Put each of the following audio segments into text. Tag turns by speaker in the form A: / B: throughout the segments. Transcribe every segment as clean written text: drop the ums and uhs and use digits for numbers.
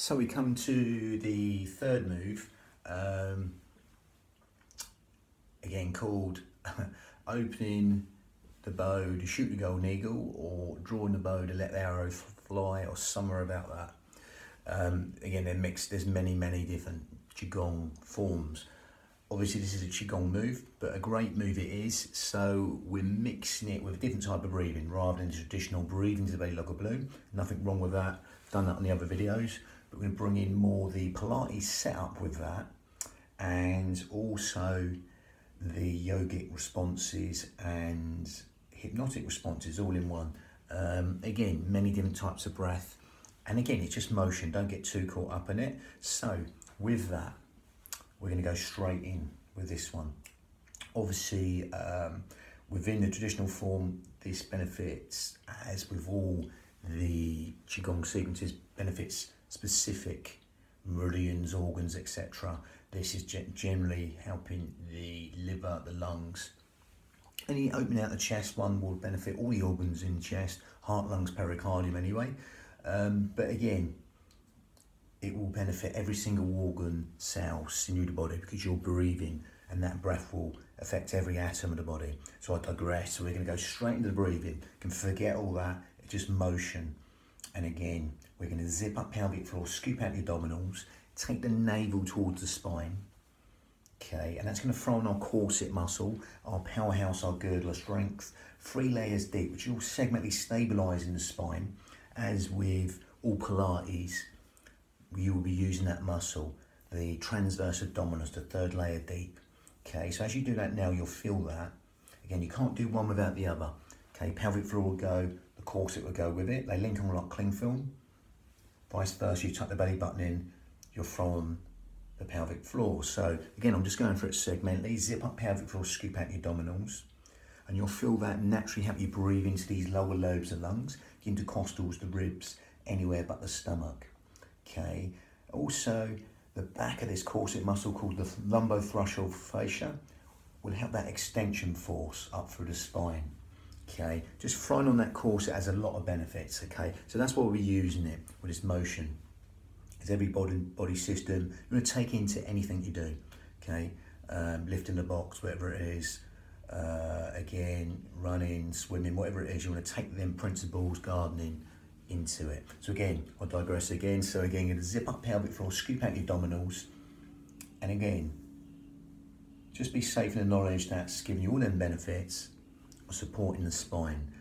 A: So we come to the third move, again called opening the bow to shoot the golden eagle, or drawing the bow to let the arrow fly, or somewhere about that. Again, they're mixed. There's many different qigong forms. Obviously this is a qigong move, but a great move it is. So we're mixing it with a different type of breathing rather than traditional breathing to the belly like a balloon. Nothing wrong with that. I've done that on the other videos. But we're going to bring in more the Pilates setup with that, and also the yogic responses and hypnotic responses all in one. Again, many different types of breath. And again, it's just motion. Don't get too caught up in it. So with that, we're going to go straight in with this one. Obviously, within the traditional form, this benefits, as with all the qigong sequences, benefits specific meridians, organs, etc. This is generally helping the liver, the lungs. Any opening out the chest one will benefit all the organs in the chest, heart, lungs, pericardium anyway. But again, it will benefit every single organ, cell, sinew of the body, because you're breathing, and that breath will affect every atom of the body. So I digress. So we're going to go straight into the breathing. You can forget all that. It's just motion. And again, we're going to zip up pelvic floor, scoop out the abdominals, take the navel towards the spine. Okay, and that's going to throw on our corset muscle, our powerhouse, our girdler strength, 3 layers deep, which will segmentally stabilise in the spine. As with all Pilates, you will be using that muscle, the transverse abdominis, the 3rd layer deep. Okay, so as you do that now, you'll feel that. Again, you can't do one without the other. Okay, pelvic floor will go, the corset will go with it. They link on like cling film. Vice versa, you tuck the belly button in, you're from the pelvic floor. So again, I'm just going for it segmentally. Zip up pelvic floor, scoop out the abdominals. And you'll feel that naturally help you breathe into these lower lobes of lungs, intercostals, the ribs, anywhere but the stomach. Okay. Also, the back of this corset muscle called the lumbothrusal fascia will help that extension force up through the spine. Okay, just throwing on that corset has a lot of benefits. Okay, so that's why we're using it with this motion. It's every body system you're going to take into anything you do. Okay, lifting the box, whatever it is. Again, running, swimming, whatever it is, you want to take them principles, gardening, into it. So again, I'll digress again. So again, you're going to zip up pelvic floor, scoop out your abdominals, and again, just be safe in the knowledge that's giving you all them benefits of supporting the spine.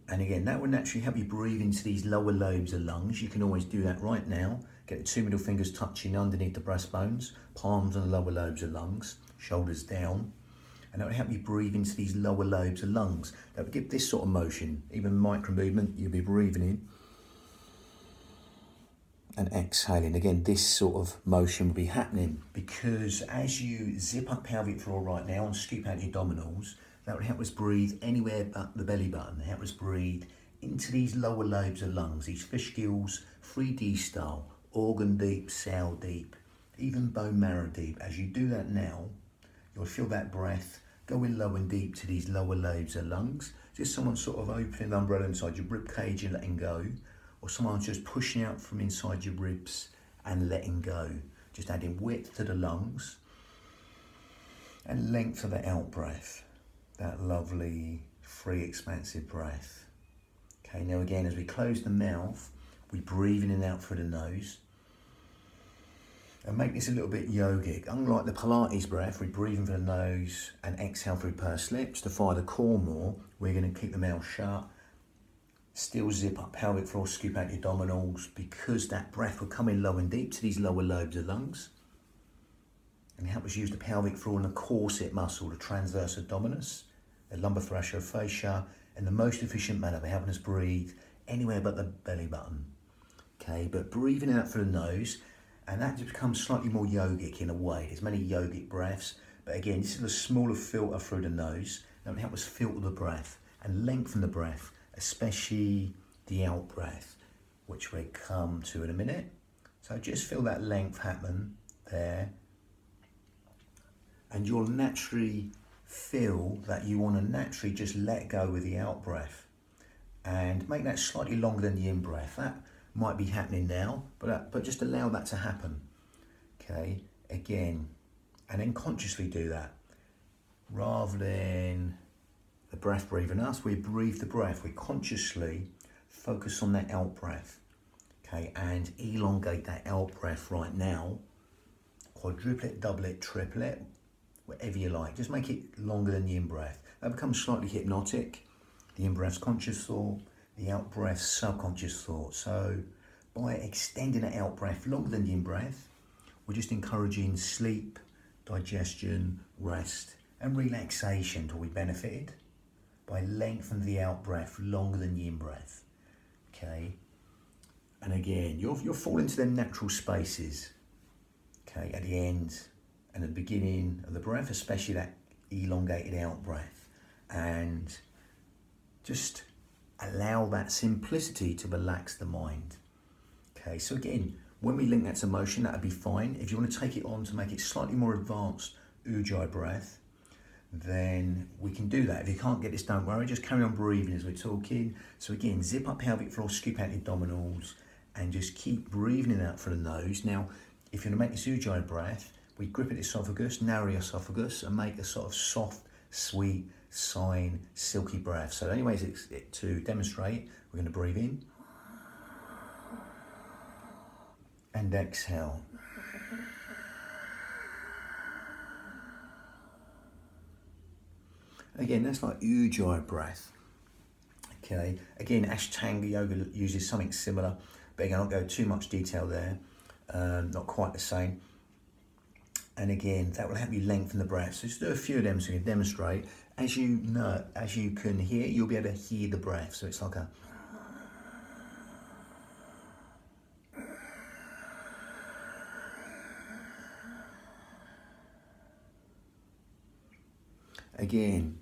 A: And again, that will naturally help you breathe into these lower lobes of lungs. You can always do that right now. Get the 2 middle fingers touching underneath the breastbones, palms on the lower lobes of lungs, shoulders down. And that will help you breathe into these lower lobes of lungs. That will give this sort of motion, even micro movement, you'll be breathing in and exhaling. Again, this sort of motion will be happening because as you zip up pelvic floor right now and scoop out your abdominals, that will help us breathe anywhere but the belly button. Help us breathe into these lower lobes of lungs, these fish gills, 3D style, organ deep, cell deep, even bone marrow deep. As you do that now, you'll feel that breath going low and deep to these lower lobes of lungs. Just someone sort of opening the umbrella inside your rib cage and letting go, or someone's just pushing out from inside your ribs and letting go. Just adding width to the lungs and length to the out breath. That lovely, free, expansive breath. Okay, now again, as we close the mouth, we breathe in and out through the nose. And make this a little bit yogic. Unlike the Pilates breath, we breathe in through the nose and exhale through pursed lips to fire the core more. We're going to keep the mouth shut. Still zip up pelvic floor, scoop out your abdominals, because that breath will come in low and deep to these lower lobes of lungs and help us use the pelvic floor and the corset muscle, the transverse abdominis, the lumbothrusal fascia, in the most efficient manner. They're helping us breathe anywhere but the belly button. Okay, but breathing out through the nose, and that just becomes slightly more yogic in a way. There's many yogic breaths, but again, this is a smaller filter through the nose that will help us filter the breath and lengthen the breath, especially the out breath, which we'll come to in a minute. So just feel that length happen there. And you'll naturally feel that you want to naturally just let go with the out breath and make that slightly longer than the in breath. That might be happening now, but just allow that to happen. Okay, again, and then consciously do that. Rather than the breath breathing us, we breathe the breath. We consciously focus on that out breath. Okay, and elongate that out breath right now. Quadruple it, double it, triple it, whatever you like. Just make it longer than the in-breath. That becomes slightly hypnotic. The in-breath's conscious thought, the out-breath's subconscious thought. So by extending the out-breath longer than the in-breath, we're just encouraging sleep, digestion, rest, and relaxation till we benefited by lengthening the out-breath longer than the in-breath. Okay? And again, you'll fall into them natural spaces. Okay, at the end and the beginning of the breath, especially that elongated out breath. And just allow that simplicity to relax the mind. Okay, so again, when we link that to motion, that'd be fine. If you want to take it on to make it slightly more advanced ujjayi breath, then we can do that. If you can't get this, don't worry, just carry on breathing as we're talking. So again, zip up pelvic floor, scoop out your abdominals, and just keep breathing it out through the nose. Now, if you're going to make this ujjayi breath, we grip at the esophagus, narrow the esophagus, and make a sort of soft, sweet, sighing, silky breath. So the only way to demonstrate, we're going to breathe in and exhale. Again, that's like ujjayi breath. Okay, again, Ashtanga Yoga uses something similar, but again, I won't go too much detail there. Not quite the same. And again, that will help you lengthen the breath. So just do a few of them so you can demonstrate. As you know, as you can hear, you'll be able to hear the breath. So it's like a... Again,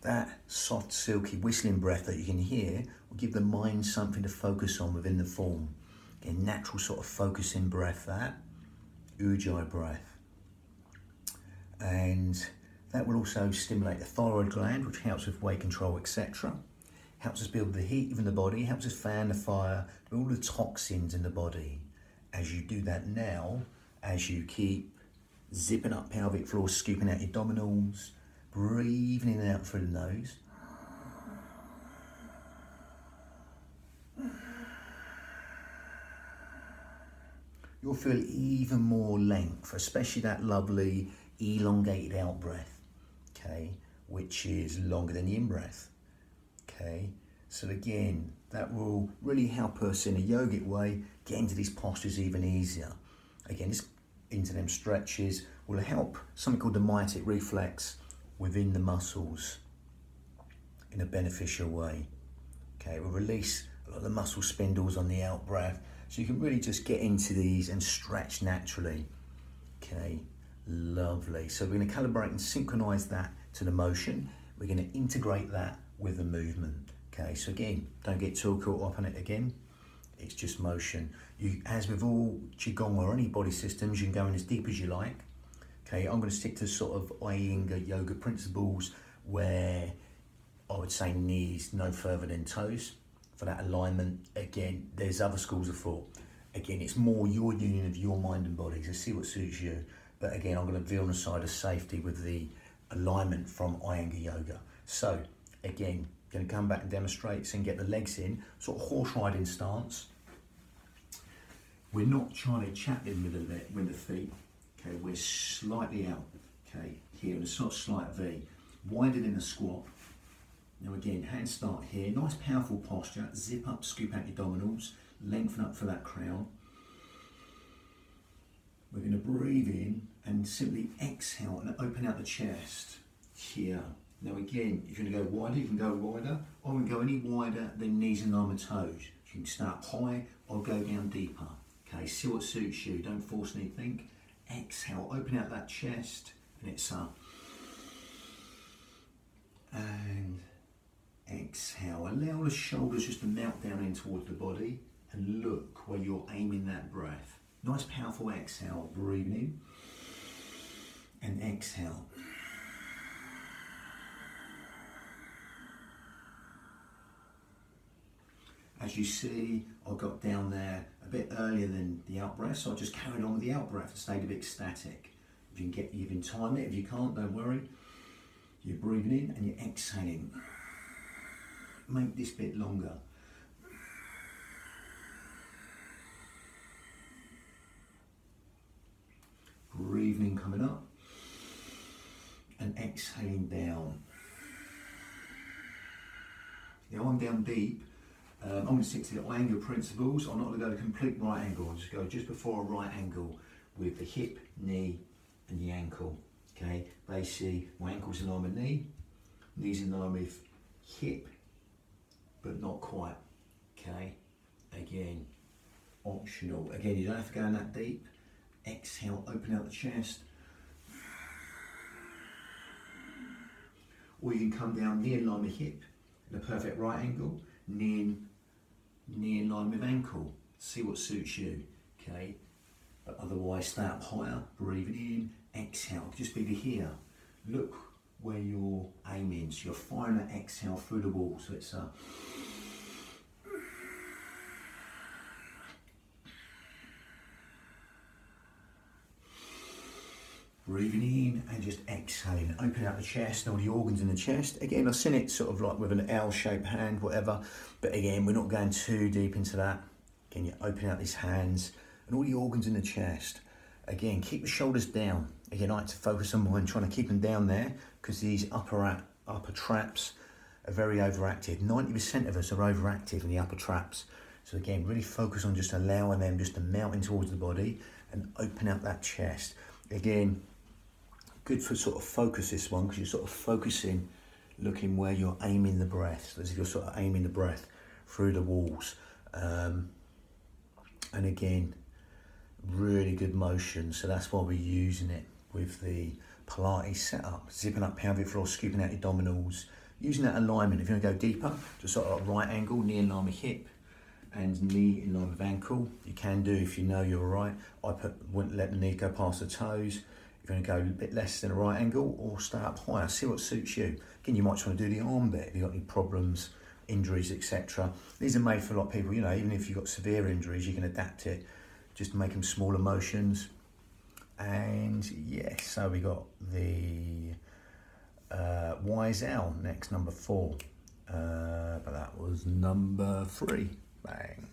A: that soft, silky, whistling breath that you can hear will give the mind something to focus on within the form. Again, natural sort of focusing breath, that ujjayi breath. And that will also stimulate the thyroid gland, which helps with weight control, etc. Helps us build the heat within the body, helps us fan the fire, all the toxins in the body. As you do that now, as you keep zipping up pelvic floor, scooping out your abdominals, breathing in and out through the nose. You'll feel even more length, especially that lovely elongated out breath, okay, which is longer than the in breath, okay. So again, that will really help us in a yogic way get into these postures even easier. Again, this into them stretches will help something called the myotic reflex within the muscles in a beneficial way. Okay, we'll release a lot of the muscle spindles on the out breath, so you can really just get into these and stretch naturally. Okay, lovely. So we're going to calibrate and synchronize that to the motion. We're going to integrate that with the movement. Okay, so again, don't get too caught up on it again. It's just motion. You, as with all qigong or any body systems, you can go in as deep as you like. Okay, I'm going to stick to sort of Iyengar yoga principles where I would say knees no further than toes for that alignment. Again, there's other schools of thought. Again, it's more your union of your mind and body, so see what suits you. But again, I'm going to veer on the side of safety with the alignment from Iyengar yoga. So again, going to come back and demonstrate so you can get the legs in, sort of horse riding stance. We're not trying to chap in with the feet. Okay, we're slightly out. Okay, here in a sort of slight V, wider than a squat. Now again, hands start here. Nice powerful posture. Zip up, scoop out your abdominals, lengthen up for that crown. We're going to breathe in and simply exhale and open out the chest here. Now again, if you're going to go wider, you can go wider, or we can go any wider than knees and arm and toes. You can start high or go down deeper. Okay, see what suits you. Don't force anything. Exhale, open out that chest, and it's up. And exhale. Allow the shoulders just to melt down in towards the body, and look where you're aiming that breath. Nice powerful exhale, breathing in, and exhale. As you see, I got down there a bit earlier than the out breath, so I just carried on with the out breath and stayed a bit static. If you can time it. If you can't, don't worry. You're breathing in and you're exhaling. Make this bit longer. Breathing in, coming up, and exhaling down. The arm down deep. I'm going to stick to the angle principles. I'm not going to go to complete right angle. I'll just go just before a right angle with the hip, knee, and the ankle. Okay, basically my ankle's in line with knee, knees in line with hip, but not quite. Okay, again, optional. Again, you don't have to go in that deep. Exhale, open out the chest. Or you can come down near in line with hip in a perfect right angle, knee in line with ankle. See what suits you, okay? But otherwise, stay up higher, breathing in, exhale. Just be here. Look where you're aiming. So you're firing that exhale through the wall. So it's a breathing in and just exhaling. Open out the chest and all the organs in the chest. Again, I've seen it sort of like with an L-shaped hand, whatever. But again, we're not going too deep into that. Again, you open out these hands and all the organs in the chest. Again, keep the shoulders down. Again, I like to focus on mine, trying to keep them down there because these upper traps are very overactive. 90% of us are overactive in the upper traps. So again, really focus on just allowing them just to melt in towards the body and open out that chest. Again, good for sort of focus this one because you're sort of focusing, looking where you're aiming the breath. So as if you're sort of aiming the breath through the walls. And again, really good motion. So that's why we're using it with the Pilates setup. Zipping up pelvic floor, scooping out your abdominals. Using that alignment. If you want to go deeper, just sort of like right angle, knee in line with hip and knee in line with ankle. You can do if you know you're right. Wouldn't let the knee go past the toes. If you want to go a bit less than a right angle or stay up higher, see what suits you. Again, you might just want to do the arm bit if you've got any problems, injuries, etc. These are made for a lot of people, you know, even if you've got severe injuries, you can adapt it. Just make them smaller motions. And yes, so we got the Wise Owl next, number 4. But that was number 3. Bang.